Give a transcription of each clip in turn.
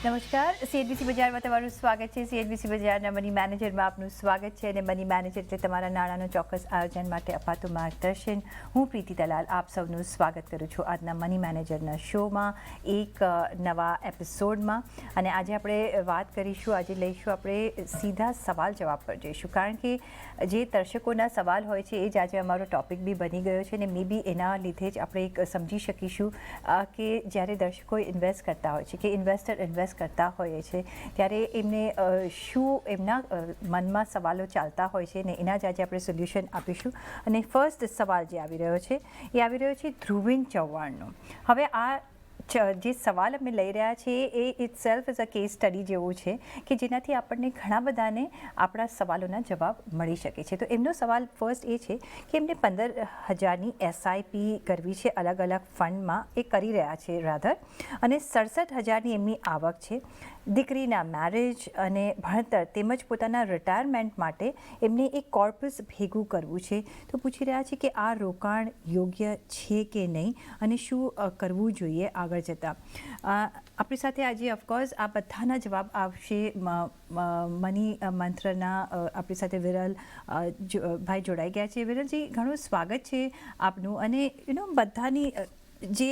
નમસ્કાર, સીએનબીસી બજારમાં તમારું સ્વાગત છે. સીએનબીસી બજારના મની મેનેજરમાં આપનું સ્વાગત છે અને મની મેનેજર એટલે તમારા નાણાંનો ચોક્કસ આયોજન માટે અપાતું માર્ગદર્શન. હું પ્રીતિ દલાલ આપ સૌનું સ્વાગત કરું છું આજના મની મેનેજરના શોમાં, એક નવા એપિસોડમાં. અને આજે આપણે વાત કરીશું, આજે લઈશું આપણે સીધા સવાલ જવાબ પર જઈશું, કારણ કે જે દર્શકોના સવાલ હોય છે એ જ આજે અમારો ટૉપિક બી બની ગયો છે. અને મે બી એના લીધે જ આપણે એક સમજી શકીશું કે જ્યારે દર્શકો ઇન્વેસ્ટ કરતા હોય છે કે ઇન્વેસ્ટ કરતા હોઈએ છે ત્યારે એમને શું એમના મનમાં સવાલો ચાલતા હોય છે ને એના જ આજે આપણે સોલ્યુશન આપીશું. અને ફર્સ્ટ સવાલ જે આવી રહ્યો છે એ આવી રહ્યો છે ધ્રુવીન ચૌહાણનો. હવે આ જે સવાલ અમે લઈ રહ્યા છીએ એ itself is a case study જેવું છે કે જેનાથી આપણને ઘણા બધાને આપણા સવાલોના જવાબ મળી શકે છે. તો એમનો સવાલ ફર્સ્ટ એ છે કે એમને 15,000ની એસઆઈપી કરવી છે અલગ અલગ ફંડમાં, એ કરી રહ્યા છે રાધર, અને 67,000ની એમની આવક છે. દીકરીના મેરેજ અને ભણતર તેમજ પોતાના રિટાયરમેન્ટ માટે એમને એક કોર્પસ ભેગું કરવું છે. તો પૂછી રહ્યા છે કે આ રોકાણ યોગ્ય છે કે નહીં અને શું કરવું જોઈએ આગળ જતાં. આપણી સાથે આજે ઓફકોર્સ આ બધાના જવાબ આવશે. મની મંત્રના આપણી સાથે વિરલ ભાઈ જોડાઈ ગયા છે. વિરલજી, ઘણું સ્વાગત છે આપનું. અને બધાની જે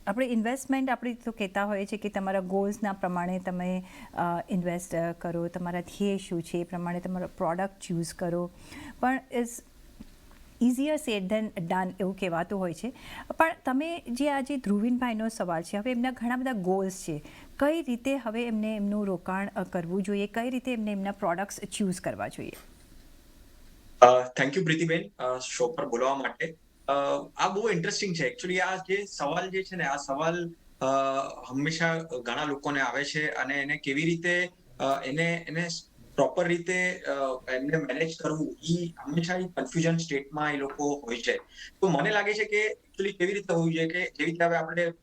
આપણે ઇન્વેસ્ટમેન્ટ આપણે તો કહેતા હોઈએ છીએ કે તમારા ગોલ્સના પ્રમાણે તમે ઇન્વેસ્ટ કરો, તમારા ધ્યેય શું છે એ પ્રમાણે તમારો પ્રોડક્ટ ચૂઝ કરો, પણ is easier said than done એવું કહેવાતું હોય છે. પણ તમે જે આજે ધ્રુવીનભાઈનો સવાલ છે, હવે એમના ઘણા બધા ગોલ્સ છે, કઈ રીતે હવે એમને એમનું રોકાણ કરવું જોઈએ, કઈ રીતે એમને એમના પ્રોડક્ટ્સ ચૂઝ કરવા જોઈએ? થેન્ક યુ પ્રીતિબેન, શો પર બોલવા માટે. આ બહુ ઇન્ટરેસ્ટિંગ છે એકચ્યુઅલી. આ જે સવાલ જે છે ને, આ સવાલ હંમેશા ઘણા લોકોને આવે છે અને એને કેવી રીતે એને પ્રોપર રીતે એમને મેનેજ કરવું, એ હંમેશા કન્ફ્યુઝન સ્ટેટમાં એ લોકો હોય છે. તો મને લાગે છે કે એકચ્યુઅલી કેવી રીતે હોવું જોઈએ કે જેવી રીતે હવે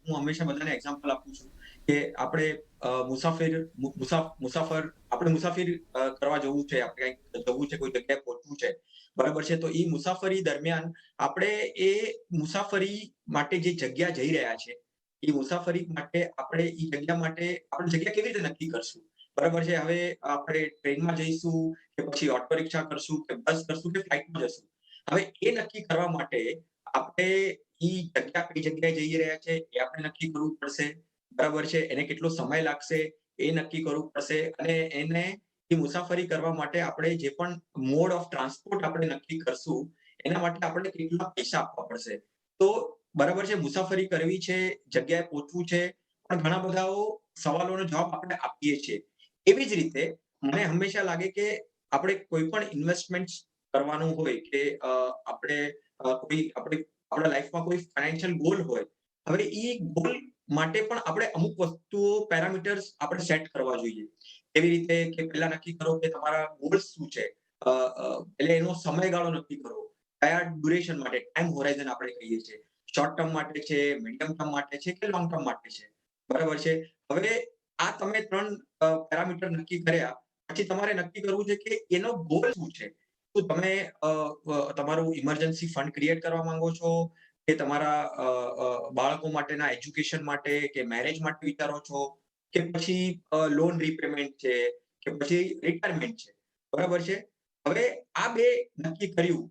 હું હંમેશા બધાને એક્ઝામ્પલ આપું છું કે આપણે મુસાફિર કરવા જવું છે, આપણે કંઈક જવું છે, કોઈ જગ્યાએ પહોંચવું છે, બરાબર છે. તો એ મુસાફરી દરમિયાન આપણે એ મુસાફરી માટે જે જગ્યા જઈ રહ્યા છે, એ મુસાફરી માટે આપણે એ જગ્યા માટે આપણે જગ્યા કેવી રીતે નક્કી કરશું, બરાબર છે. હવે આપણે ટ્રેનમાં જઈશું કે પછી ઓટો રિક્ષા કરશું કે બસ કરશું કે ફ્લાઇટમાં જશું. હવે એ નક્કી કરવા માટે આપણે એ જગ્યા કઈ જગ્યાએ જઈ રહ્યા છે એ આપણે નક્કી કરવું પડશે, બરાબર છે. એને કેટલો સમય લાગશે એ નક્કી કરવું પડશે, અને એ મુસાફરી કરવા માટે આપણે જે પણ મોડ ઓફ ટ્રાન્સપોર્ટ આપણે નક્કી કરશું એના માટે આપણે કેટલા પૈસા આપવા પડશે. તો બરાબર છે, મુસાફરી કરવી છે, જગ્યાએ પહોંચવું છે, પણ ઘણા બધા સવાલોનો જવાબ આપણે આપીએ છીએ. એવી જ રીતે મને હંમેશા લાગે કે આપણે કોઈ પણ ઇન્વેસ્ટમેન્ટ કરવાનું હોય કે આપણે આપણા લાઈફમાં કોઈ ફાઇનાન્શિયલ ગોલ હોય, હવે એ ગોલ માટે પણ આપણે અમુક વસ્તુઓ પેરામીટર્સ આપણે સેટ કરવા જોઈએ. એવી રીતે કે પહેલા નક્કી કરો કે તમારા ગોલ્સ શું છે, એટલે એનો સમયગાળો નક્કી કરો. કયા ડ્યુરેશન માટે, ટાઈમ હોરાઇઝન આપણે કહીએ છીએ, શોર્ટ ટર્મ માટે છે, મીડિયમ ટર્મ માટે છે કે લોંગ ટર્મ માટે છે, બરાબર છે. હવે આ તમે 3 પેરામીટર નક્કી કર્યા પછી તમારે નક્કી કરવું છે કે એનો ગોલ શું છે. શું તમે તમારું ઇમરજન્સી ફંડ ક્રિએટ કરવા માંગો છો, કે તમારા બાળકો માટેના એજ્યુકેશન માટે કે મેરેજ માટે વિચારો છો, કે પછી લોન રીપેમેન્ટ છે, કે પછી રિટાયરમેન્ટ છે, બરાબર છે. હવે આ બે નક્કી કર્યું,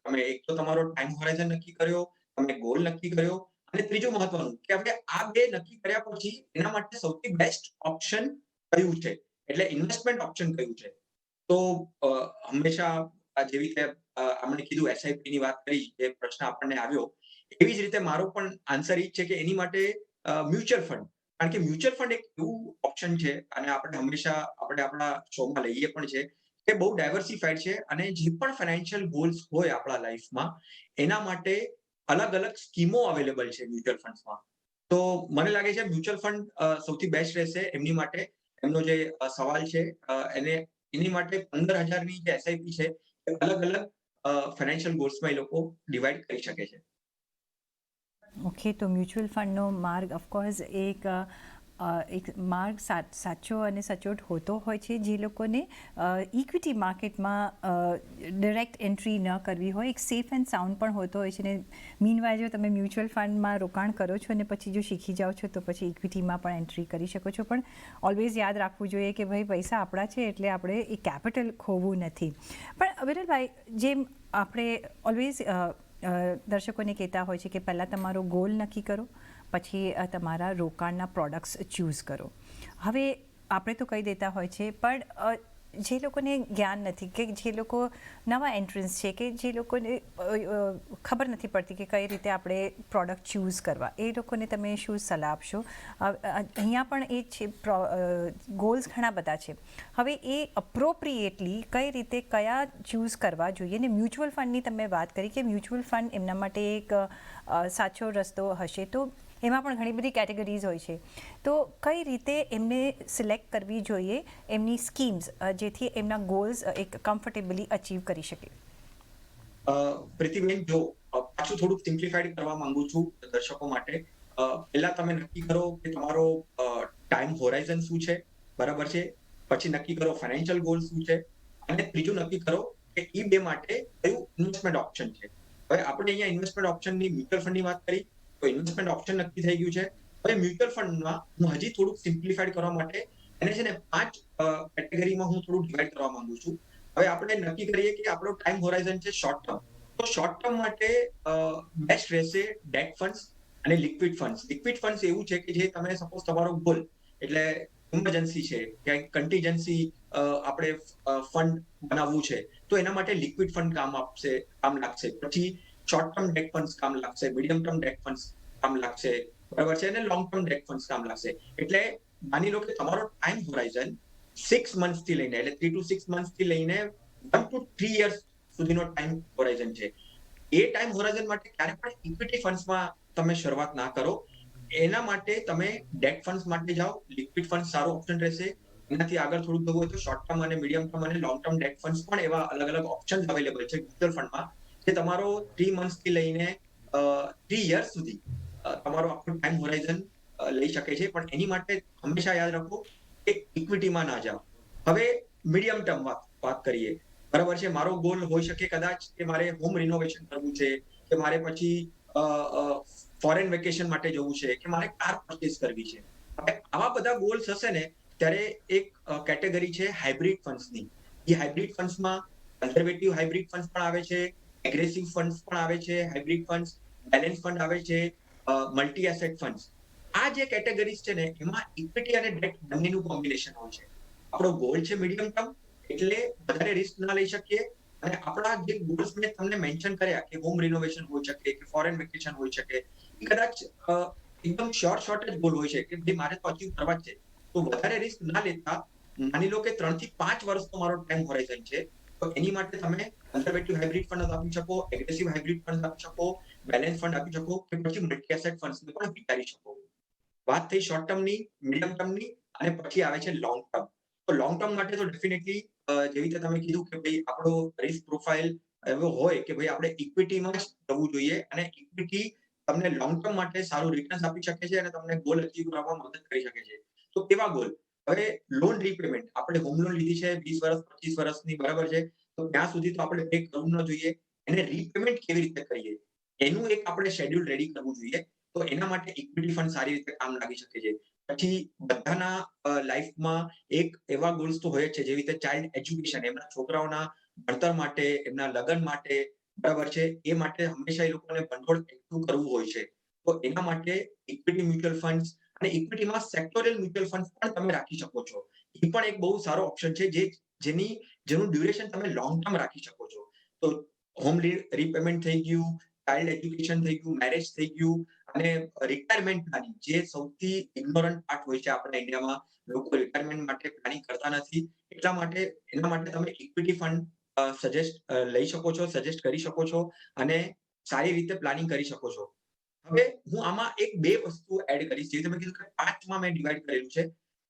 તમે એક તો તમારો ટાઈમ હોરાઇઝન નક્કી કર્યો, તમે ગોલ નક્કી કર્યો, અને ત્રીજું મહત્વનું કે હવે આ બે નક્કી કર્યા પછી એના માટે સૌથી બેસ્ટ ઓપ્શન કયું છે, એટલે ઇન્વેસ્ટમેન્ટ ઓપ્શન કયું છે. તો હંમેશા જેવી રીતે આપણે કીધું એસઆઈપી ની વાત કરી, જે પ્રશ્ન આપણને આવ્યો, એવી જ રીતે મારો પણ આન્સર એ જ છે કે એની માટે મ્યુચ્યુઅલ ફંડ. કારણ કે મ્યુચ્યુઅલ ફંડ એક એવું ઓપ્શન છે, અને આપણે હંમેશા આપણા શોમાં લઈએ પણ છે, કે બહુ ડાયવર્સિફાઈડ છે, અને જે પણ ફાઇનાન્શિયલ ગોલ્સ હોય આપણા લાઈફમાં એના માટે અલગ અલગ સ્કીમો અવેલેબલ છે મ્યુચ્યુઅલ ફંડ્સમાં. તો મને લાગે છે મ્યુચ્યુઅલ ફંડ સૌથી બેસ્ટ રહેશે એમની માટે. એમનો જે સવાલ છે એની માટે 15,000ની જે એસઆઈપી છે એ અલગ અલગ ફાઇનાન્શિયલ ગોલ્સમાં એ લોકો ડિવાઈડ કરી શકે છે. ઓકે, તો મ્યુચ્યુઅલ ફંડનો માર્ગ ઓફકોર્સ એક એક માર્ગ સાચો અને સચોટ હોતો હોય છે જે લોકોને ઇક્વિટી માર્કેટમાં ડિરેક્ટ એન્ટ્રી ન કરવી હોય. એક સેફ એન્ડ સાઉન્ડ પણ હોતો હોય છે ને મીનવાઇલ જો તમે મ્યુચ્યુઅલ ફંડમાં રોકાણ કરો છો અને પછી જો શીખી જાઓ છો તો પછી ઇક્વિટીમાં પણ એન્ટ્રી કરી શકો છો. પણ ઓલવેઝ યાદ રાખવું જોઈએ કે ભાઈ પૈસા આપણા છે એટલે આપણે એ કેપિટલ ખોવું નથી. પણ વિરલભાઈ, જેમ આપણે ઓલવેઝ દર્શકોને કહેતા હોય છે કે પહેલાં તમારો ગોલ નક્કી કરો, પછી તમારા રોકાણના પ્રોડક્ટ્સ ચૂઝ કરો. હવે આપણે તો કહી દેતા હોય છે, પણ જે લોકોને જ્ઞાન નથી, કે જે લોકો નવા એન્ટ્રન્સ છે, કે જે લોકોને ખબર નથી પડતી કે કઈ રીતે આપણે પ્રોડક્ટ ચૂઝ કરવા, એ લોકોને તમે શું સલાહ આપશો? અહીંયા પણ એ છે, ગોલ્સ ઘણા બધા છે. હવે એ અપ્રોપ્રિએટલી કઈ રીતે કયા ચૂઝ કરવા જોઈએ? ને મ્યુચ્યુઅલ ફંડની તમે વાત કરી કે મ્યુચ્યુઅલ ફંડ એમના માટે એક સાચો રસ્તો હશે, તો એમાં પણ ઘણી બધી કેટેગરીઝ હોય છે. તો કઈ રીતે એમને સિલેક્ટ કરવી જોઈએ એમની સ્કીમ્સ, જેથી એમના ગોલ્સ એક કમ્ફર્ટેબલી અચીવ કરી શકે? પ્રીતિબેન, જો પાછું થોડુંક સિમ્પ્લિફાઈડ કરવા માંગુ છું દર્શકો માટે. પહેલા તમે નક્કી કરો કે તમારો ટાઈમ હોરાઇઝન શું છે, બરાબર છે. પછી નક્કી કરો ફાઇનાન્શિયલ ગોલ શું છે, અને ત્રીજું નક્કી કરો કે એ બે માટે કયું ઇન્વેસ્ટમેન્ટ ઓપ્શન છે. હવે આપણે અહીંયા ઇન્વેસ્ટમેન્ટ ઓપ્શનની મ્યુચ્યુઅલ ફંડની વાત કરી, તો ઇન્વેસ્ટમેન્ટ ઓપ્શન નક્કી થઈ ગયું છે. હવે મ્યુચ્યુઅલ ફંડમાં હું હજી થોડુંક સિમ્પ્લિફાઈડ કરવા માટે એને છે ને 5 કેટેગરીમાં હું થોડું ડિવાઈડ કરવા માંગુ છું. હવે આપણે નક્કી કરીએ કે આપણો ટાઈમ હોરાઇઝન છે શોર્ટ ટર્મ. તો શોર્ટ ટર્મ માટે બેસ્ટ રહેશે ડેટ ફંડ્સ અને લિક્વિડ ફંડ્સ. લિક્વિડ ફંડ્સ એવું છે કે જે તમે સપોઝ તમારો ગોલ એટલે ઇમરજન્સી છે, ક્યાંક કન્ટીજન્સી આપણે ફંડ બનાવવું છે, તો એના માટે લિક્વિડ ફંડ કામ લાગશે. પછી શોર્ટ ટર્મ ડેટ ફંડ્સ કામ લાગશે, મીડિયમ ટર્મ ડેટ ફંડ્સ કામ લાગશે, બરાબર છે, અને લોંગ ટર્મ ડેટ ફંડ્સ કામ લાગશે. એટલે માની લો કે તમારો ટાઈમ હોરાઇઝન 6 મંથ્સ થી લઈને, એટલે 3 to 6 મંથ્સ થી લઈને 1 to 3 યર્સ સુધીનો ટાઈમ હોરાઇઝન છે. એ ટાઈમ હોરાઇઝન માટે ક્યારે પણ ઇક્વિટી ફંડ્સમાં તમે શરૂઆત ના કરો. એના માટે તમે ડેટ ફંડ્સ માટે જાઓ. લિક્વિડ ફંડ સારો ઓપ્શન રહેશે. એનાથી આગળ થોડું જવું હોય તો શોર્ટ ટર્મ અને મીડિયમ ટર્મ અને લોંગ ટર્મ ડેટ ફંડ્સ પણ એવા અલગ અલગ ઓપ્શન અવેલેબલ છે મ્યુચ્યુઅલ ફંડમાં, જે તમારો 3 મંથ્સ થી લઈને 3 યર્સ સુધી તમારો આખો ટાઈમ હોરાઇઝન લઈ શકે છે. પણ એની માટે હંમેશા યાદ રાખો કે ઇક્વિટીમાં ના જાઓ. હવે મીડિયમ ટર્મ વાત કરીએ, બરાબર છે. મારો ગોલ હોઈ શકે કદાચ કે મારે હોમ રિનોવેશન કરવું છે, કે મારે પછી ફોરેન વેકેશન માટે જવું છે, કે મારે કાર પરચેસ કરવી છે. હવે આવા બધા ગોલ્સ હશે ને, ત્યારે એક કેટેગરી છે હાઇબ્રિડ ફંડ્સની. એ હાઇબ્રિડ ફંડ્સમાં કન્ઝર્વેટિવ હાઇબ્રિડ ફંડ્સ પણ આવે છે, એગ્રેસિવ ફંડ્સ પણ આવે છે, હાઇબ્રિડ ફંડ્સ, બેલેન્સ ફંડ આવે છે, મલ્ટી એસેટ ફંડ્સ. આ જે કેટેગરીઝ છે ને, એમાં ઇક્વિટી અને ડેટ બંનેનું કોમ્બિનેશન હોય છે. આપણો ગોલ છે મીડિયમ ટર્મ, એટલે વધારે રિસ્ક ના લઈ શકીએ. અને આપણા જે ગોલ્સ મેં તમને મેન્શન કર્યા કે હોમ રિનોવેશન હોઈ શકે, કે ફોરેન વેકેશન હોઈ શકે, એ કદાચ એકદમ શોર્ટ જ ગોલ હોય છે કે ભાઈ મારે તો અચીવ કરવા જ છે. તો વધારે રિસ્ક ના લેતા, માની લો કે 3 થી 5 વર્ષનો મારો ટાઈમ હોરાઇઝન છે, તો એની માટે તમે કન્ઝર્વેટિવ હાઇબ્રિડ ફંડ આપી શકો, એગ્રેસિવ હાઇબ્રિડ ફંડ આપી શકો, બેલેન્સ ફંડ આપી શકો, કે પછી મલ્ટી એસેટ ફંડ્સ પણ વિચારી શકો. વાત થઈ શોર્ટ ટર્મની, મીડિયમ ટર્મની, અને પછી આવે છે લોંગ ટર્મ. તો લોંગ ટર્મ માટે તો ડેફિનેટલી જેવી રીતે તમે કીધું કે ભાઈ આપણો રિસ્ક પ્રોફાઇલ એવો હોય કે ભાઈ આપણે ઇક્વિટીમાં જ જવું જોઈએ, અને ઇક્વિટી તમને લોંગ ટર્મ માટે સારું રિટર્ન્સ આપી શકે છે અને તમને ગોલ અચીવ કરવામાં મદદ કરી શકે છે. તો કેવા ગોલ? હવે લોન રીપેમેન્ટ, આપણે હોમ લોન લીધી છે 20 વર્ષ 25 વર્ષની, બરાબર છે, તો ત્યાં સુધી તો આપણે પે કરવું ન જોઈએ. એને રીપેમેન્ટ કેવી રીતે કરીએ એનું એક આપણે શેડ્યુલ રેડી કરવું જોઈએ. તો એના માટે ઇક્વિટી ફંડ સારી રીતે કામ લાગી શકે છે. પછી બધાના લાઈફમાં એક એવા ગોલ્સ તો હોય જ છે, જેવી રીતે ચાઇલ્ડ એજ્યુકેશન, એમના છોકરાઓના ભણતર માટે, એમના લગ્ન માટે, બરાબર છે, એ માટે હંમેશા એ લોકોને ભંડોળ એકઠું કરવું હોય છે. તો એના માટે ઇક્વિટી મ્યુચ્યુઅલ ફંડ્સ અને ઇક્વિટીમાં સેક્ટોરિયલ મ્યુચ્યુઅલ ફંડ્સ પણ તમે રાખી શકો છો. એ પણ એક બહુ સારો ઓપ્શન છે, જેનું ડ્યુરેશન તમે લોંગ ટર્મ રાખી શકો છો. તો હોમ રીપેમેન્ટ થઈ ગયું, ચાઇલ્ડ એજ્યુકેશન થઈ ગયું, મેરેજ થઈ ગયું, અને રિટાયરમેન્ટ પ્લાનિંગ, જે સૌથી ઇગ્નોરન્ટ પાર્ટ હોય છે આપણા ઇન્ડિયામાં. લોકો રિટાયરમેન્ટ માટે પ્લાનિંગ કરતા નથી. એટલા માટે એના માટે તમે ઇક્વિટી ફંડ લઈ શકો છો, સજેસ્ટ કરી શકો છો, અને સારી રીતે પ્લાનિંગ કરી શકો છો. હવે હું આમાં એક બે વસ્તુ એડ કરીશ. જે તમે કીધું કે 5માં મેં ડિવાઈડ કરેલું છે.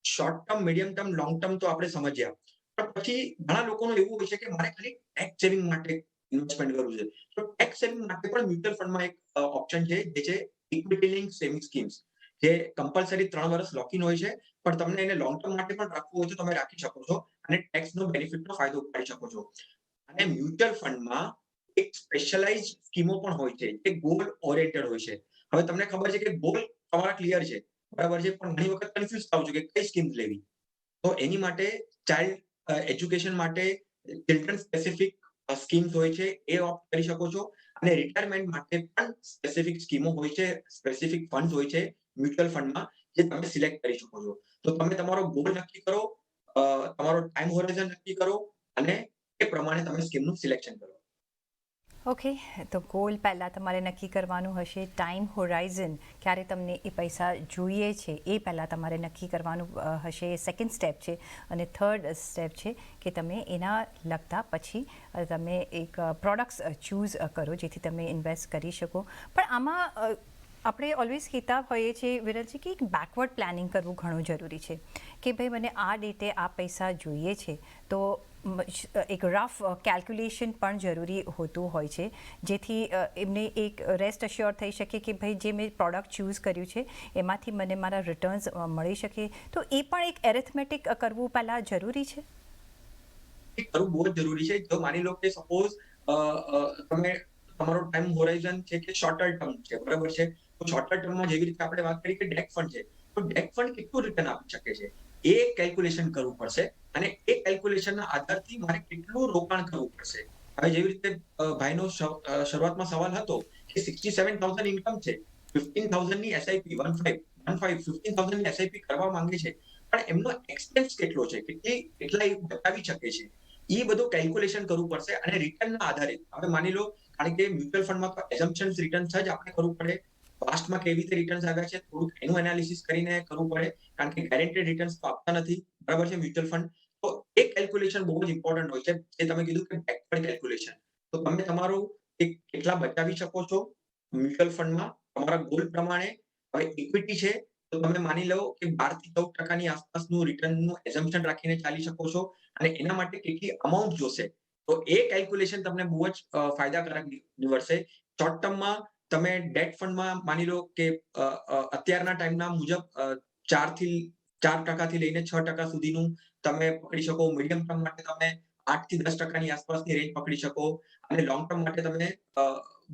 Short term, medium term, long term તો આપણે સમજ્યા. પણ પછી ઘણા લોકોનું એવું હોય છે કે મારે ખાલી ટેક્સ સેવિંગ માટે ઇન્વેસ્ટમેન્ટ કરવું છે. તો ટેક્સ સેવિંગ માટે પણ મ્યુચ્યુઅલ ફંડમાં એક ઓપ્શન છે, જે છે ઇક્વિટી લિંક સેવિંગ સ્કીમ્સ. જે કમ્પલસરી 3 વર્ષ લોકિન હોય છે, પણ તમને એને લોંગ ટર્મ માટે પણ રાખવું હોય તો તમે રાખી શકો છો અને ટેક્સનો બેનિફિટનો ફાયદો ઉઠાવી શકો છો. અને મ્યુચ્યુઅલ ફંડમાં એક સ્પેશિયલાઇઝ સ્કીમો પણ હોય છે, જે ગોલ ઓરિએન્ટેડ હોય છે. હવે તમને ખબર છે કે ગોલ તમારા ક્લિયર છે, બરાબર છે, પણ ઘણી વખત કન્ફ્યુઝ થાવ છો કે કઈ સ્કીમ લેવી. તો એની માટે ચાઇલ્ડ એજ્યુકેશન માટે ચિલ્ડ્રન સ્પેસિફિક સ્કીમ્સ હોય છે, એ ઓપ્ટ કરી શકો છો. અને રિટાયરમેન્ટ માટે પણ સ્પેસિફિક સ્કીમો હોય છે, સ્પેસિફિક ફંડ્સ હોય છે મ્યુચ્યુઅલ ફંડમાં, જે તમે સિલેક્ટ કરી શકો છો. તો તમે તમારો ગોલ નક્કી કરો, તમારો ટાઈમ હોરાઇઝન નક્કી કરો અને એ પ્રમાણે તમે સ્કીમનું સિલેક્શન કરો. ઓકે, તો ગોલ પહેલાં તમારે નક્કી કરવાનું હશે. ટાઈમ હોરાઇઝન, ક્યારે તમને એ પૈસા જોઈએ છે એ પહેલાં તમારે નક્કી કરવાનું હશે. એ સેકન્ડ સ્ટેપ છે. અને થર્ડ સ્ટેપ છે કે તમે એના લગતા પછી તમે એક પ્રોડક્ટ્સ ચૂઝ કરો જેથી તમે ઇન્વેસ્ટ કરી શકો. પણ આમાં આપણે ઓલવેઝ કહેતા હોઈએ છીએ વિરલજી કે એક બેકવર્ડ પ્લાનિંગ કરવું ઘણું જરૂરી છે કે ભાઈ મને આ ડેટે આ પૈસા જોઈએ છે, તો એક રફ કેલ્ક્યુલેશન પણ જરૂરી હોતું હોય છે જેથી એમને એક રેસ્ટ અશ્યોર થઈ શકે કે ભાઈ જે મેં પ્રોડક્ટ ચૂઝ કર્યું છે એમાંથી મને મારા રિટર્ન્સ મળી શકે. તો એ પણ એક એરિથમેટિક કરવું પહેલાં જરૂરી છે. એ કરવું બહુ જ જરૂરી છે. જો માની લો કે સપોઝ તમે તમારો ટાઈમ હોરાઇઝન છે કે શોર્ટર ટર્મ છે, બરાબર છે. તો શોર્ટર ટર્મમાં જેવી રીતે આપણે વાત કરી કે ડેટ ફંડ છે, તો ડેટ ફંડ કેટલું રિટર્ન આપી શકે છે એ કેલ્ક્યુલેશન કરવું પડશે અને એ કેલ્ક્યુલેશનના આધારથી મારે કેટલું રોકાણ કરવું પડશે. હવે જેવી રીતે ભાઈનો શરૂઆતમાં સવાલ હતો કે 67,000 ઇન્કમ છે, 15,000 ની એસઆઈપી 15,000 ની એસઆઈપી કરવા માંગે છે, પણ એમનો એક્સપેન્સ કેટલો છે, કેટલા એ બચાવી શકે છે, એ બધું કેલ્ક્યુલેશન કરવું પડશે. અને રિટર્નના આધારે હવે માની લો, કારણ કે મ્યુચ્યુઅલ ફંડમાં તો એઝમ્પશન્સ રિટર્ન્સ જ આપણે કરવું પડે. પાસ્ટમાં કેવી રીતે રિટર્ન્સ આવ્યા છે થોડુંક એનું એનાલિસિસ કરીને કરવું પડે, કારણ કે ગેરંટેડ રિટર્ન્સ તો આપતા નથી, બરાબર છે, મ્યુચ્યુઅલ ફંડ. તો એ કેલ્ક્યુલેશન બહુ જ ઇમ્પોર્ટન્ટ હોય છે. જે તમે કીધું કે બેકવર્ડ કેલ્ક્યુલેશન, તો તમે તમારું કેટલા બચાવી શકો છો મ્યુચ્યુઅલ ફંડમાં તમારા ગોલ પ્રમાણે. હવે ઇક્વિટી છે તો તમે માની લો કે 12 થી 14% ની આસપાસનું રિટર્નનું એઝમ્પશન રાખીને ચાલી શકો છો અને એના માટે કેટલી અમાઉન્ટ જોશે, તો એ કેલ્ક્યુલેશન તમને બહુ જ ફાયદાકારક નીવડશે. શોર્ટ ટર્મમાં તમે ડેટ ફંડમાં માની લો કે અત્યારના ટાઈમના મુજબ 4% થી લઈને 6% સુધીનું તમે પકડી શકો. મીડિયમ ટર્મ માટે તમે 8 થી 10% ની આસપાસની રેન્જ પકડી શકો અને લોંગ ટર્મ માટે તમે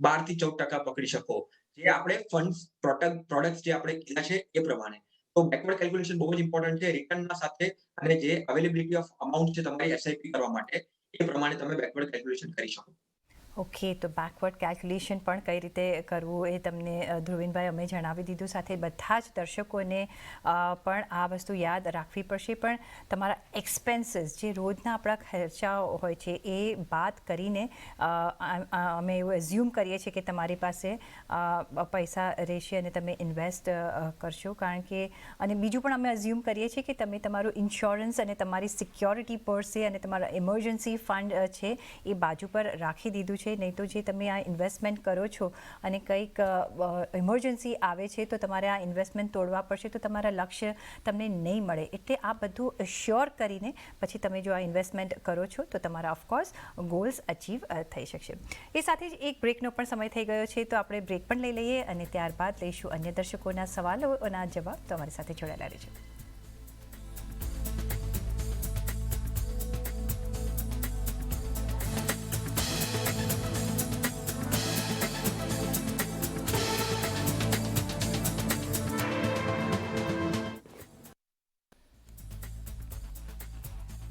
12 થી 14% પકડી શકો. જે આપણે ફંડ્સ પ્રોડક્ટ્સ જે આપણે કીધા છે એ પ્રમાણે. તો બેકવર્ડ કેલ્ક્યુલેશન બહુ જ ઇમ્પોર્ટન્ટ છે રિટર્નના સાથે, અને જે અવેલેબિલિટી ઓફ અમાઉન્ટ છે તમારી એસઆઈપી કરવા માટે, એ પ્રમાણે તમે બેકવર્ડ કેલ્ક્યુલેશન કરી શકો. ઓકે, તો બેકવર્ડ કેલ્ક્યુલેશન પણ કઈ રીતે કરવું એ તમને ધ્રુવીનભાઈ અમે જણાવી દીધું. સાથે બધા જ દર્શકોને પણ આ વસ્તુ યાદ રાખવી પડશે. પણ તમારા એક્સપેન્સીસ જે રોજના આપણા ખર્ચાઓ હોય છે એ બાદ કરીને અમે એવું એઝ્યુમ કરીએ છીએ કે તમારી પાસે પૈસા રહેશે અને તમે ઇન્વેસ્ટ કરશો. કારણ કે અને બીજું પણ અમે એઝ્યુમ કરીએ છીએ કે તમે તમારું ઇન્સ્યોરન્સ અને તમારી સિક્યોરિટી પર્સે અને તમારા ઇમરજન્સી ફંડ છે એ બાજુ પર રાખી દીધું છે. નહીં તો જે તમે આ ઇન્વેસ્ટમેન્ટ કરો છો અને કંઈક ઇમરજન્સી આવે છે તો તમારે આ ઇન્વેસ્ટમેન્ટ તોડવા પડશે, તો તમારા લક્ષ્ય તમને નહીં મળે. એટલે આ બધું શ્યોર કરીને પછી તમે જો આ ઇન્વેસ્ટમેન્ટ કરો છો તો તમારા ઓફકોર્સ ગોલ્સ અચીવ થઈ શકશે. એ સાથે જ એક બ્રેકનો પણ સમય થઈ ગયો છે, તો આપણે બ્રેક પણ લઈ લઈએ અને ત્યારબાદ લઈશું અન્ય દર્શકોના સવાલોના જવાબ. તો અમારી સાથે જોડાયેલા રહેજો.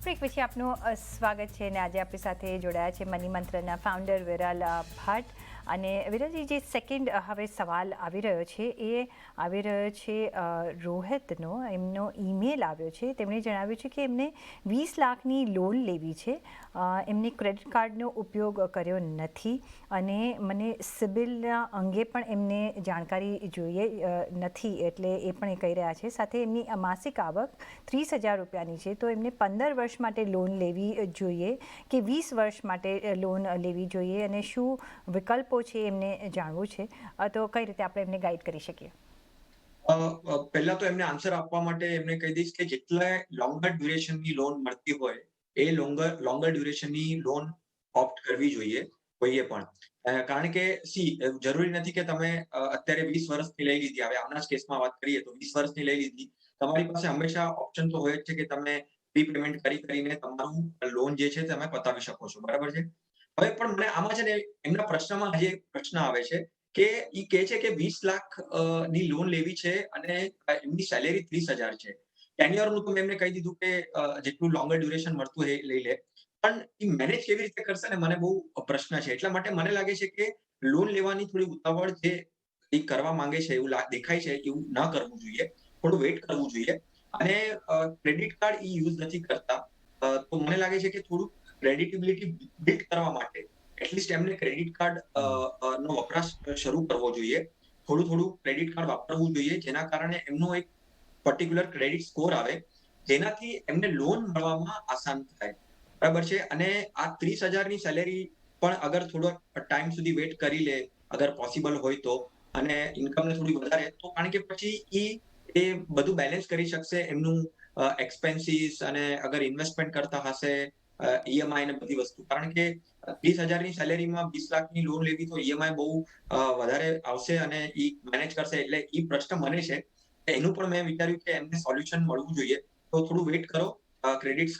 બ્રેક પછી આપનું સ્વાગત છે. અને આજે આપણી સાથે જોડાયા છે મની મંત્રના ફાઉન્ડર વિરલ ભટ્ટ. અને વિરલજી, જે સેકન્ડ હવે સવાલ આવી રહ્યો છે એ આવી રહ્યો છે રોહિતનો. એમનો ઈમેલ આવ્યો છે. તેમણે જણાવ્યું છે કે એમને 20 લાખની લોન લેવી છે. એમને ક્રેડિટ કાર્ડનો ઉપયોગ કર્યો નથી અને મને સિબિલના અંગે પણ એમને જાણકારી જોઈએ નથી, એટલે એ પણ એ કહી રહ્યા છે. સાથે એમની માસિક આવક 30,000 રૂપિયાની છે. તો એમને 15 વર્ષ માટે લોન લેવી જોઈએ કે 20 વર્ષ માટે લોન લેવી જોઈએ, અને શું વિકલ્પો છે એમને જાણવું છે. તો કઈ રીતે આપણે એમને ગાઈડ કરી શકીએ? પહેલા તો એમને આન્સર આપવા માટે એમને કહી દઈશ કે જેટલા લોંગર ડ્યુરેશનની લોન મળતી હોય એ લોંગર ડ્યુરેશનની લોન ઓપ્ટ કરવી જોઈએ. કોઈએ પણ. કારણ કે જરૂરી નથી કે તમે અત્યારે 20 વર્ષની લઈ લીધી. હવે આમના જ કેસમાં વાત કરીએ તો 20 વર્ષની લઈ લીધી. તમારી પાસે હંમેશા ઓપ્શન તો હોય જ છે કે તમે પ્રીપેમેન્ટ કરીને તમારું લોન જે છે તમે પતાવી શકો છો. બરાબર છે? હવે પણ મને આમાં છે ને એમના પ્રશ્નમાં હજી એક પ્રશ્ન આવે છે કે ઈ કહે છે કે 20 લાખ ની લોન લેવી છે અને એમની સેલેરી 30,000 છે. ટેન્યોરનું તો મેં એમને કહી દીધું કે જેટલું લોંગર ડ્યુરેશન મળતું હોય એ લઈ લે. પણ ઈ મેનેજ કેવી રીતે કરશે ને મને બહુ પ્રશ્ન છે. એટલા માટે મને લાગે છે કે લોન લેવાની થોડી ઉતાવળ જે એ કરવા માંગે છે એવું દેખાય છે એવું ન કરવું જોઈએ. થોડું વેઇટ કરવું જોઈએ. અને ક્રેડિટ કાર્ડ ઈ યુઝ નથી કરતા. તો મને લાગે છે કે થોડું ક્રેડિટેબિલિટી બિલ્ડ કરવા માટે એટલીસ્ટ એમને ક્રેડિટ કાર્ડ નો વપરાશ શરૂ કરવો જોઈએ. થોડું ક્રેડિટ કાર્ડ વાપરવું જોઈએ જેના કારણે એમનો એક પર્ટિક્યુલર ક્રેડિટ સ્કોર આવે જેનાથી એમને લોન મળવામાં આસાન થાય. બરાબર છે? અને આ 30,000 ની સેલેરી પણ અગર થોડો ટાઈમ સુધી વેઇટ કરી લે, અગર પોસિબલ હોય તો, અને ઇન્કમને થોડી વધારે તો કારણ કે પછી એ બધું બેલેન્સ કરી શકશે એમનું એક્સપેન્સીસ અને અગર ઇન્વેસ્ટમેન્ટ કરતા હશે ઈએમઆઈ ને બધી વસ્તુ. કારણ કે 30,000 ની સેલેરીમાં 20 લાખની લોન લેવી તો ઈએમઆઈ બહુ વધારે આવશે અને ઈ મેનેજ કરશે. એટલે ઈ પ્રશ્ન મને છે. એનું પણ મેં વિચાર્યું કે એમને સોલ્યુશન મળવું જોઈએ. તો થોડું વેઇટ કરો. ક્રેડિટ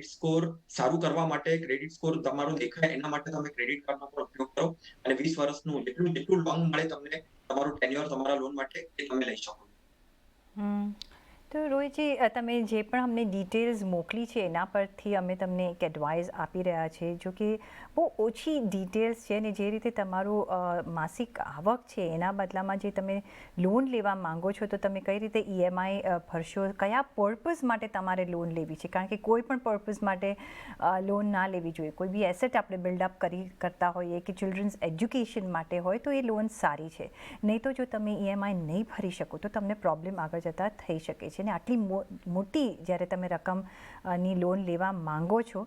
સ્કોર સારું કરવા માટે, ક્રેડિટ સ્કોર તમારો દેખાય એના માટે તમે ક્રેડિટ કાર્ડનો પણ ઉપયોગ કરો અને 20 વર્ષનું જેટલું લોંગ મળે તમને તમારું ટેન્યોર તમારા લોન માટે એ તમે લઈ શકો. હમ. તો રોહિતજી, તમે જે પણ અમને ડિટેલ્સ મોકલી છે એના પરથી અમે તમને એક એડવાઇસ આપી રહ્યા છે. જો કે બહુ ઓછી ડિટેલ્સ છે ને જે રીતે તમારું માસિક આવક છે એના બદલામાં જે તમે લોન લેવા માંગો છો તો તમે કઈ રીતે ઈએમઆઈ ભરશો, કયા પર્પઝ માટે તમારે લોન લેવી છે. કારણ કે કોઈ પણ પર્પઝ માટે લોન ના લેવી જોઈએ. કોઈ બી એસેટ આપણે બિલ્ડઅપ કરતા હોઈએ કે ચિલ્ડ્રન્સ એજ્યુકેશન માટે હોય તો એ લોન સારી છે. નહીં તો જો તમે ઈએમઆઈ નહીં ભરી શકો તો તમને પ્રોબ્લેમ આગળ જતાં થઈ શકે છે. ને આટલી મોટી જ્યારે તમે રકમની લોન લેવા માંગો છો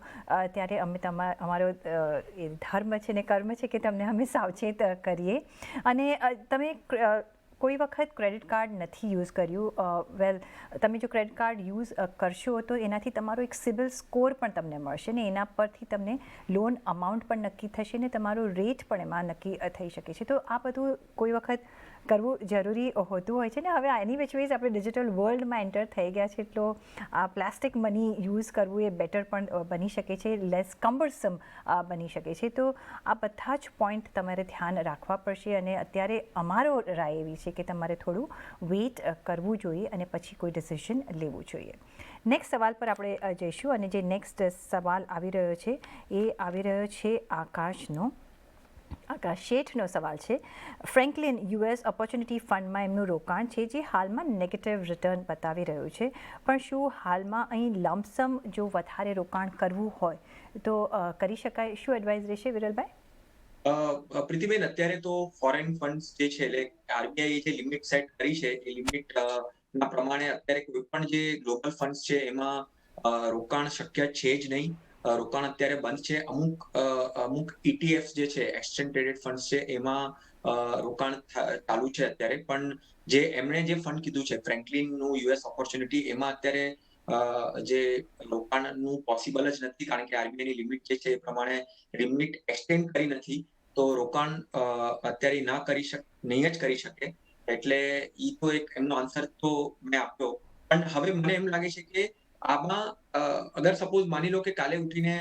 ત્યારે અમે અમારો ધર્મ છે ને કર્મ છે કે તમને અમે સાવચેત કરીએ. અને તમે કોઈ વખત ક્રેડિટ કાર્ડ નથી યુઝ કર્યું, તમે જો ક્રેડિટ કાર્ડ યુઝ કરશો તો એનાથી તમારો એક સિબિલ સ્કોર પણ તમને મળશે ને એના પરથી તમને લોન અમાઉન્ટ પણ નક્કી થશે ને તમારો રેટ પણ એમાં નક્કી થઈ શકે છે. તો આ બધું કોઈ વખત કરવું જરૂરી હોતું હોય છે ને. હવે એની વેચવેઝ આપણે ડિજિટલ વર્લ્ડમાં એન્ટર થઈ ગયા છે એટલો આ પ્લાસ્ટિક મની યુઝ કરવું એ બેટર પણ બની શકે છે, લેસ કમ્બરસમ બની શકે છે. તો આ બધા જ પોઈન્ટ તમારે ધ્યાન રાખવા પડશે અને અત્યારે અમારો રાય એવી છે કે તમારે થોડું વેઇટ કરવું જોઈએ અને પછી કોઈ ડિસિઝન લેવું જોઈએ. નેક્સ્ટ સવાલ પર આપણે જઈશું અને જે નેક્સ્ટ સવાલ આવી રહ્યો છે એ આવી રહ્યો છે આકાશનો. આકાશ શેઠનો સવાલ છે. ફ્રેન્કલિન યુએસ ઓપોર્ચ્યુનિટી ફંડમાં એમનું રોકાણ છે જે હાલમાં નેગેટિવ રિટર્ન બતાવી રહ્યું છે. પણ શું હાલમાં અહીં લમ્પસમ જો વધારે રોકાણ કરવું હોય તો કરી શકાય? શું એડવાઇસ રહેશે વિરલભાઈ? પ્રીતિબેન, અત્યારે તો ફોરેન ફંડ્સ જે છે એટલે આરબીઆઈ જે લિમિટ સેટ કરી છે એ લિમિટ ના પ્રમાણે અત્યારે કોઈ પણ જે ગ્લોબલ ફંડ્સ છે એમાં રોકાણ શક્ય છે જ નહીં. રોકાણ અત્યારે બંધ છે. અમુક ઇટીએફ જે છે એક્સચેન્જ ટ્રેડેડ ફંડ્સ છે એમાં રોકાણ ચાલુ છે અત્યારે. પણ જે એમણે જે ફંડ કીધું છે ફ્રેન્કલિનનું યુએસ ઓપોર્ચ્યુનિટી એમાં અત્યારે જે રોકાણનું પોસિબલ જ નથી કારણ કે આરબીઆઈની લિમિટ જે છે એ પ્રમાણે લિમિટ એક્સટેન્ડ કરી નથી. તો રોકાણ અત્યારે નહીં જ કરી શકે. એટલે ઈ તો એક એમનો આન્સર તો મેં આપ્યો. પણ હવે મને એમ લાગે છે કે આમાં અગર સપોઝ માની લો કે કાલે ઉઠીને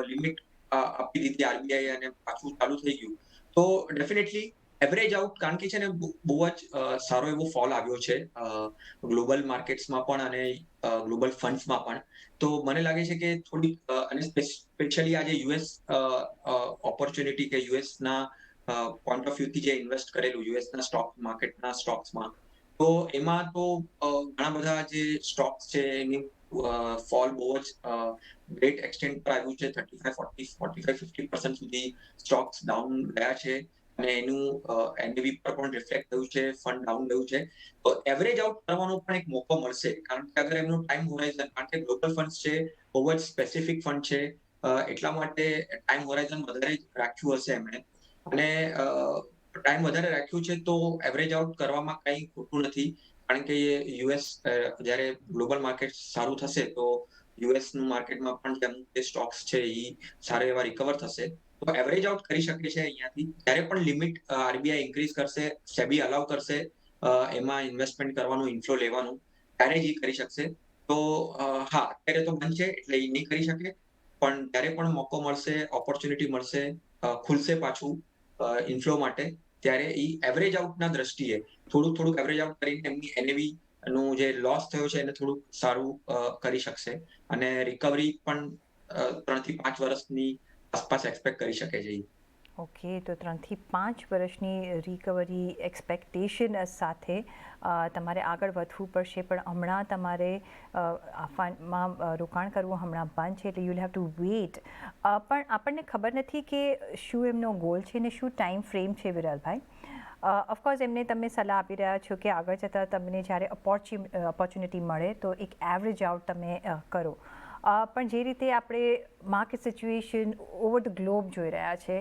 લિમિટ આપી દીધી આરબીઆઈ અને પાછું ચાલુ થઈ ગયું તો ડેફિનેટલી એવરેજ આઉટ, કારણ કે છે ને બહુ જ સારો એવો ફોલ આવ્યો છે ગ્લોબલ માર્કેટ્સમાં પણ અને ગ્લોબલ ફંડ્સમાં પણ. તો મને લાગે છે કે થોડીક અને સ્પેશિયલી આજે યુએસ ઓપોર્ચ્યુનિટી કે યુએસના પોઈન્ટ ઓફ વ્યૂથી જે ઇન્વેસ્ટ કરેલું યુએસના સ્ટોક માર્કેટના સ્ટોક્સમાં, તો એમાં તો ઘણા બધા જે સ્ટોક્સ છે એની ફોલ બહુ જ ગ્રેટ એક્સટેન્ટ પર આવ્યું છે. 35-40-45-50% સુધી સ્ટોક્સ ડાઉન ગયા છે અને એનું એનએવી પર પણ રિફ્લેક્ટ થયું છે. ફંડ ડાઉન ગયું છે. તો એવરેજ આઉટ કરવાનો પણ એક મોકો મળશે કારણ કે અગર એમનું ટાઈમ હોરાઇઝન, કારણ કે ગ્લોબલ ફંડ છે બહુ જ સ્પેસિફિક ફંડ છે એટલા માટે ટાઈમ હોરાઇઝન વધારે રાખ્યું હશે એમણે અને ટાઈમ વધારે રાખ્યું છે તો એવરેજ આઉટ કરવામાં કંઈ ખોટું નથી. કારણ કે યુએસ જ્યારે ગ્લોબલ માર્કેટ સારું થશે તો યુએસ નું માર્કેટમાં પણ જે સ્ટોક્સ છે એ સારા એવા રિકવર થશે. તો એવરેજ આઉટ કરી શકે છે અહીંયાથી. જ્યારે પણ લિમિટ આરબીઆઈ ઇન્ક્રીઝ કરશે, સેબી અલાઉ કરશે એમાં ઇન્વેસ્ટમેન્ટ કરવાનું, ઇન્ફ્લો લેવાનું, ત્યારે જ એ કરી શકશે. તો હા, અત્યારે તો બંધ છે એટલે એ નહીં કરી શકે. પણ જ્યારે પણ મોકો મળશે, ઓપોર્ચ્યુનિટી મળશે, ખુલશે પાછું ઇન્ફ્લો માટે, ત્યારે એ એવરેજ આઉટના દ્રષ્ટિએ થોડુંક એવરેજ આઉટ કરીને એમની એનએવી નું જે લોસ થયો છે એને થોડુંક સારું કરી શકશે. અને રિકવરી પણ 3 થી 5 વર્ષની આસપાસ એક્સપેક્ટ કરી શકે છે. ઓકે, તો 3 થી 5 વર્ષની રિકવરી એક્સપેક્ટેશન સાથે તમારે આગળ વધવું પડશે. પણ હમણાં તમારે આ ફંડમાં રોકાણ કરવું હમણાં બંધ છે, એટલે you will have to wait. પણ આપણને ખબર નથી કે શું એમનો ગોલ છે ને શું ટાઈમ ફ્રેમ છે, વિરલભાઈ. ઓફકોર્સ એમને તમે સલાહ આપી રહ્યા છો કે આગળ જતાં તમને જ્યારે ઓપોર્ચ્યુનિટી મળે તો એક એવરેજ આઉટ તમે કરો. પણ જે રીતે આપણે market situation over the globe જોઈ રહ્યા છે,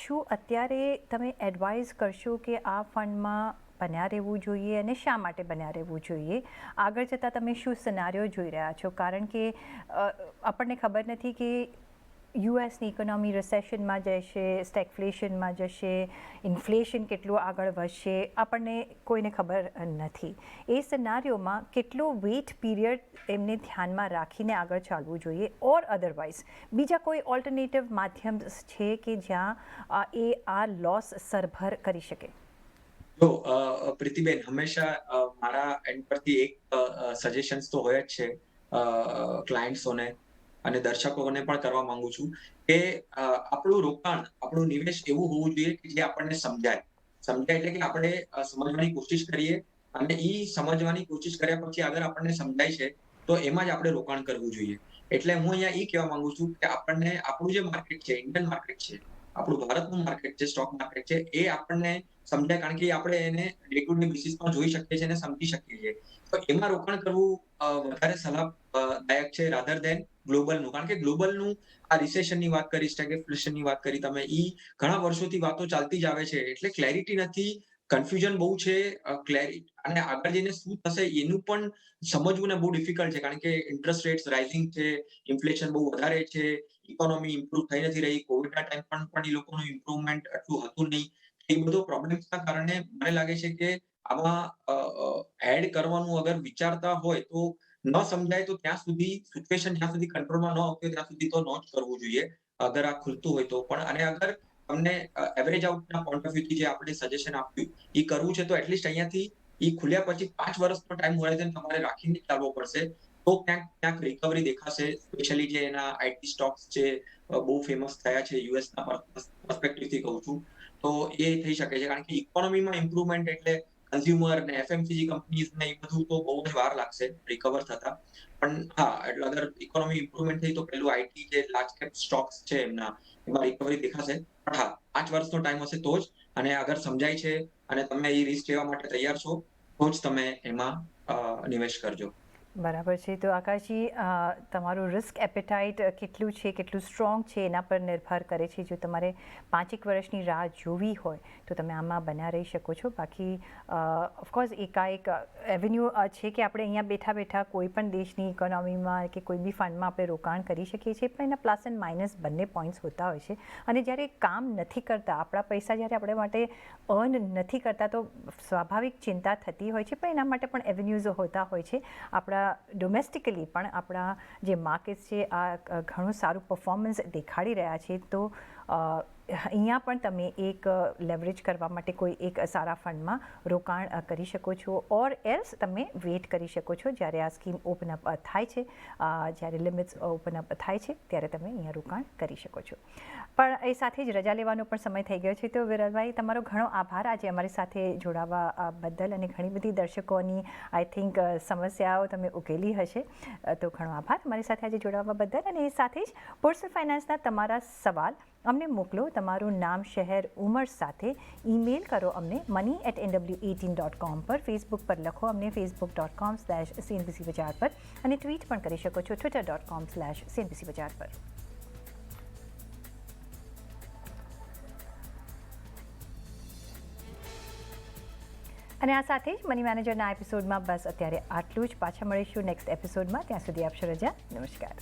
શું અત્યારે તમે એડવાઇઝ કરશો કે આ ફંડમાં બન્યા રહેવું જોઈએ અને શા માટે બન્યા રહેવું જોઈએ? આગળ જતાં તમે શું સિનારીઓ જોઈ રહ્યા છો? કારણ કે આપણને ખબર નથી કે યુએસની ઇકોનોમી રિસેશનમાં જશે, સ્ટેગફ્લેશનમાં જશે, ઇન્ફ્લેશન કેટલું આગળ વધશે, આપણને કોઈને ખબર નથી. એ સિનારીઓમાં કેટલો વેઇટ પીરિયડ એમને ધ્યાનમાં રાખીને આગળ ચાલવું જોઈએ, ઓર અધરવાઇઝ બીજા કોઈ ઓલ્ટરનેટિવ માધ્યમ છે કે જ્યાં એ આ લોસ સરભર કરી શકે? જો પ્રીતિબેન, હંમેશા મારા એન્ડ પરથી એક સજેશન્સ તો હોય જ છે ક્લાયન્ટ્સોને અને દર્શકોને પણ કરવા માંગુ છું કે આપણું રોકાણ, આપણું નિવેશ એવું હોવું જોઈએ કે જે આપણને સમજાય. સમજાય એટલે કે આપણે સમજવાની કોશિશ કરીએ અને સમજવાની કોશિશ કર્યા પછી અગર આપણને સમજાય છે તો એમાં જ આપણે રોકાણ કરવું જોઈએ. એટલે હું અહીંયા એ કહેવા માંગુ છું કે આપણને આપણું જે માર્કેટ છે, ઇન્ડિયન માર્કેટ છે, આપણું ભારતનું માર્કેટ છે, સ્ટોક માર્કેટ છે, એ આપણને સમજાય, કારણ કે આપણે એને ડે ટુ ડે બેસિસમાં જોઈ શકીએ છીએ અને સમજી શકીએ છીએ. તો એમાં રોકાણ કરવું વધારે સલાહદાયક છે રાધર દેન ગ્લોબલનું. કારણ કે ગ્લોબલનું આ રિસેશનની વાત કરી, સ્ટેગફ્લેશનની વાત કરી તમે, ઘણા વર્ષોથી વાતો ચાલતી જ આવે છે. એટલે ક્લેરિટી નથી, કન્ફ્યુઝન બહુ છે. અને આગળ જઈને શું થશે એનું પણ સમજવું ને બહુ ડિફિકલ્ટ છે. કારણ કે ઇન્ટરેસ્ટ રેટ્સ રાઇઝિંગ છે, ઇન્ફ્લેશન બહુ વધારે છે, ઇકોનોમી ઇમ્પ્રુવ થઈ નથી રહી. કોવિડના ટાઈમ પણ એ લોકોનું ઇમ્પ્રુવમેન્ટ આટલું હતું નહીં. એ બધો પ્રોબ્લેમ્સના કારણે મને લાગે છે કે આમાં એડ કરવાનું અગર વિચારતા હોય તો ન સમજાય તો ત્યાં સુધી, સિચ્યુએશન જ્યાં સુધી કંટ્રોલમાં ન આવતી ત્યાં સુધી તો ન જ કરવું જોઈએ, અગર આ ખુલતું હોય તો પણ. અને અગર તમને એવરેજ આઉટના પોઈન્ટ ઓફ વ્યૂથી જે આપણે સજેશન આપ્યું એ કરવું છે, તો એટલીસ્ટ અહીંયાથી ખુલ્યા પછી 5 વર્ષનો ટાઈમ હોરાઇઝન તમારે રાખીને ચાલવો પડશે. તો ક્યાંક રિકવરી દેખાશે. સ્પેશિયલી જે એના આઈટી સ્ટોક્સ જે બહુ ફેમસ થયા છે યુએસના પર્સપેક્ટિવથી કહું છું, તો એ થઈ શકે છે. કારણ કે ઇકોનોમીમાં ઇમ્પ્રુવમેન્ટ એટલે કન્ઝ્યુમર ને એફએમસીજી કંપનીઝ ને એ બધું તો બહુ જ વાર લાગશે રિકવર થતા. પણ હા, એટલે અગર ઇકોનોમી ઇમ્પ્રુવમેન્ટ થઈ તો પેલું આઈટી જે લાર્જ કેપ સ્ટોક્સ છે એમાં રિકવરી દેખાશે. પણ હા, 5 વર્ષનો ટાઈમ હશે તો જ. અને અગર સમજાય છે અને તમે એ રિસ્ક લેવા માટે તૈયાર છો તો જ તમે એમાં નિવેશ કરજો. બરાબર છે. તો આકાશજી, તમારું રિસ્ક એપેટાઇટ કેટલું છે, કેટલું સ્ટ્રોંગ છે એના પર નિર્ભર કરે છે. જો તમારે 5 વર્ષની રાહ જોવી હોય તો તમે આમાં બન્યા રહી શકો છો. બાકી ઓફકોર્સ એકાએક એવન્યુ છે કે આપણે અહીંયા બેઠા બેઠા કોઈ પણ દેશની ઇકોનોમીમાં કે કોઈ બી ફંડમાં આપણે રોકાણ કરી શકીએ છીએ, પણ એના પ્લસ એન્ડ માઇનસ બંને પોઈન્ટ્સ હોતા હોય છે. અને જ્યારે કામ નથી કરતા, આપણા પૈસા જ્યારે આપણે માટે અર્ન નથી કરતા, તો સ્વાભાવિક ચિંતા થતી હોય છે. પણ એના માટે પણ એવન્યુઝ હોતા હોય છે. આપણા ડોમેસ્ટિકલી પણ આપણા જે માર્કેટ્સ છે આ ઘણું સારું પરફોર્મન્સ દેખાડી રહ્યા છે. તો અહીંયા પણ તમે એક લેવરેજ કરવા માટે કોઈ એક સારા ફંડમાં રોકાણ કરી શકો છો, ઓર એલ્સ તમે વેઇટ કરી શકો છો જ્યારે આ સ્કીમ ઓપન અપ થાય છે, જ્યારે લિમિટ્સ ઓપન અપ થાય છે ત્યારે તમે અહીંયા રોકાણ કરી શકો છો. પણ એ સાથે જ રજા લેવાનો પણ સમય થઈ ગયો છે. તો વિરલભાઈ, તમારો ઘણો આભાર આજે અમારી સાથે જોડાવા બદલ, અને ઘણી બધી દર્શકોની આઈ થિંક સમસ્યાઓ તમે ઉકેલી હશે. તો ઘણો આભાર અમારી સાથે આજે જોડાવા બદલ. અને એ સાથે જ પર્સનલ ફાઇનાન્સના તમારા સવાલ અમને મોકલો, તમારું નામ, શહેર, ઉંમર સાથે ઈમેલ કરો અમને money@nw18.com પર. ફેસબુક પર લખો અમને facebook.com/CNBC બજાર પર, અને ટ્વીટ પણ કરી શકો છો twitter.com/CNBC બજાર પર. અને આ સાથે જ મની મેનેજરના એપિસોડમાં બસ અત્યારે આટલું જ. પાછા મળીશું નેક્સ્ટ એપિસોડમાં. ત્યાં સુધી આપશો રજા. નમસ્કાર.